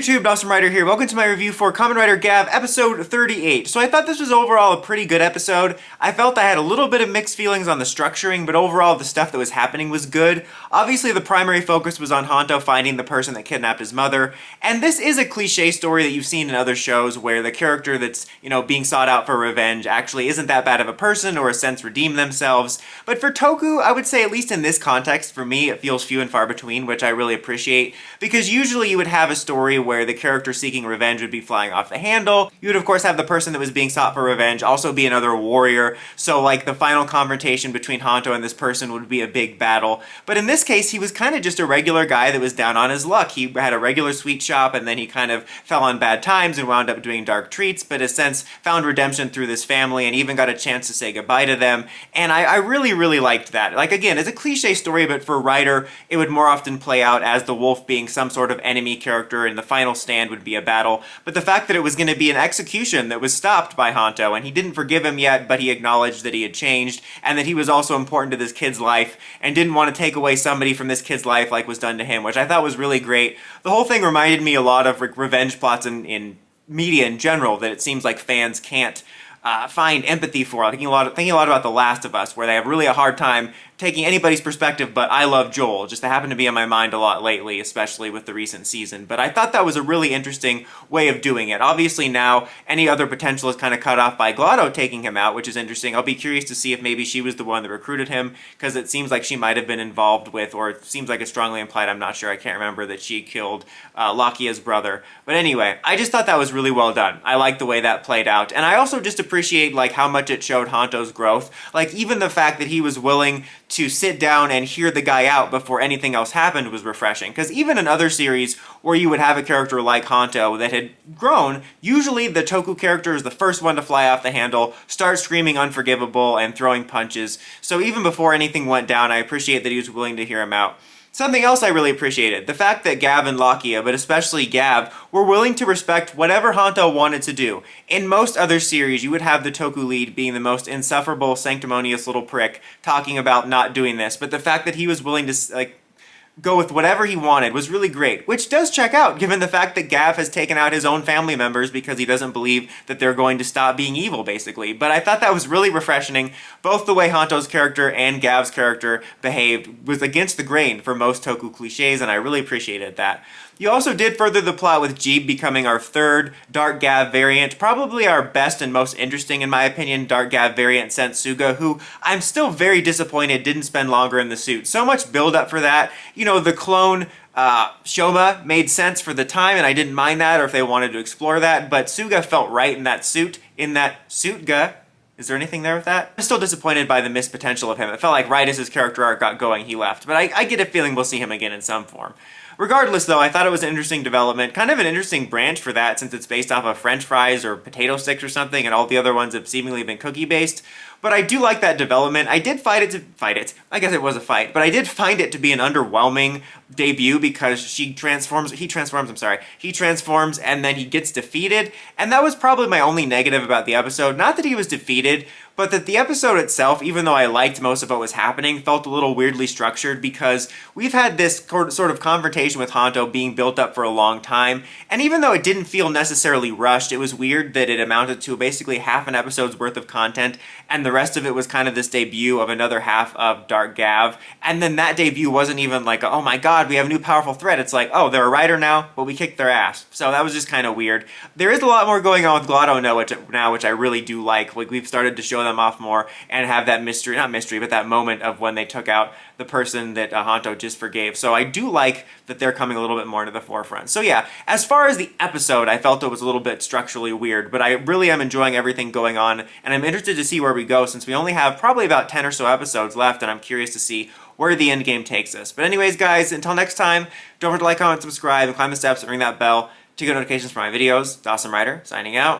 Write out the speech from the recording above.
YouTube, Sen Rider here. Welcome to my review for Kamen Rider Gavv episode 38. So I thought this was overall a pretty good episode. I felt I had a little bit of mixed feelings on the structuring, but overall the stuff that was happening was good. Obviously the primary focus was on Hanto finding the person that kidnapped his mother, and this is a cliche story that you've seen in other shows where the character that's, being sought out for revenge actually isn't that bad of a person or a sense redeem themselves. But for Toku, I would say at least in this context, for me, it feels few and far between, which I really appreciate, because usually you would have a story where the character seeking revenge would be flying off the handle. You would of course have the person that was being sought for revenge also be another warrior, so like the final confrontation between Hanto and this person would be a big battle. But in this case, he was kind of just a regular guy that was down on his luck. He had a regular sweet shop and then he kind of fell on bad times and wound up doing dark treats, but in a sense found redemption through this family and even got a chance to say goodbye to them. And I really liked that. Like, again, it's a cliche story, but for Rider, it would more often play out as the wolf being some sort of enemy character and the final stand would be a battle. But the fact that it was going to be an execution that was stopped by Hanto, and he didn't forgive him yet, but he acknowledged that he had changed and that he was also important to this kid's life and didn't want to take away somebody from this kid's life like was done to him, which I thought was really great. The whole thing reminded me a lot of revenge plots in media in general that it seems like fans can't find empathy for. Thinking a lot about The Last of Us, where they have really a hard time taking anybody's perspective, but I love Joel. Just that happened to be on my mind a lot lately, especially with the recent season. But I thought that was a really interesting way of doing it. Obviously now, any other potential is kind of cut off by Glotto taking him out, which is interesting. I'll be curious to see if maybe she was the one that recruited him, because it seems like she might have been involved with, or it seems like it's strongly implied, I'm not sure, I can't remember, that she killed Lakia's brother. But anyway, I just thought that was really well done. I like the way that played out. And I also just appreciate like how much it showed Hanto's growth. Like even the fact that he was willing to sit down and hear the guy out before anything else happened was refreshing. Because even in other series where you would have a character like Hanto that had grown, usually the Toku character is the first one to fly off the handle, start screaming unforgivable and throwing punches. So even before anything went down, I appreciate that he was willing to hear him out. Something else I really appreciated, the fact that Gavv and Lakia, but especially Gavv, were willing to respect whatever Hanto wanted to do. In most other series, you would have the Toku lead being the most insufferable, sanctimonious little prick, talking about not doing this, but the fact that he was willing to, go with whatever he wanted was really great, which does check out given the fact that Gavv has taken out his own family members because he doesn't believe that they're going to stop being evil, basically. But I thought that was really refreshing. Both the way Hanto's character and Gavv's character behaved was against the grain for most Toku cliches, and I really appreciated that. You also did further the plot with Jeeb becoming our third Dark Gavv variant, probably our best and most interesting, in my opinion, Dark Gavv variant, Sen Suga, who I'm still very disappointed didn't spend longer in the suit. So much build up for that. The clone Shoma made sense for the time, and I didn't mind that, or if they wanted to explore that, but Suga felt right in that suit, Suitga. Is there anything there with that? I'm still disappointed by the missed potential of him. It felt like right as his character arc got going, he left, but I get a feeling we'll see him again in some form. Regardless, though, I thought it was an interesting development, kind of an interesting branch for that since it's based off of French fries or potato sticks or something, and all the other ones have seemingly been cookie-based. But I do like that development. I did fight it. I guess it was a fight, but I did find it to be an underwhelming debut because he transforms and then he gets defeated, and that was probably my only negative about the episode. Not that he was defeated, but that the episode itself, even though I liked most of what was happening, felt a little weirdly structured because we've had this sort of confrontation with Hanto being built up for a long time, and even though it didn't feel necessarily rushed, it was weird that it amounted to basically half an episode's worth of content, and the rest of it was kind of this debut of another half of Dark Gavv, and then that debut wasn't even like, oh my god, we have a new powerful threat. It's like, oh, they're a Rider now, but we kicked their ass. So that was just kind of weird. There is a lot more going on with Glotto now, which I really do like. Like, we've started to show them off more and have that but that moment of when they took out the person that Hanto just forgave. So I do like that they're coming a little bit more into the forefront. So yeah, as far as the episode, I felt it was a little bit structurally weird, but I really am enjoying everything going on, and I'm interested to see where we go since we only have probably about 10 or so episodes left, and I'm curious to see where the end game takes us. But anyways, guys, until next time, don't forget to like, comment, subscribe, and climb the steps and ring that bell to get notifications for my videos. Sen Rider, signing out.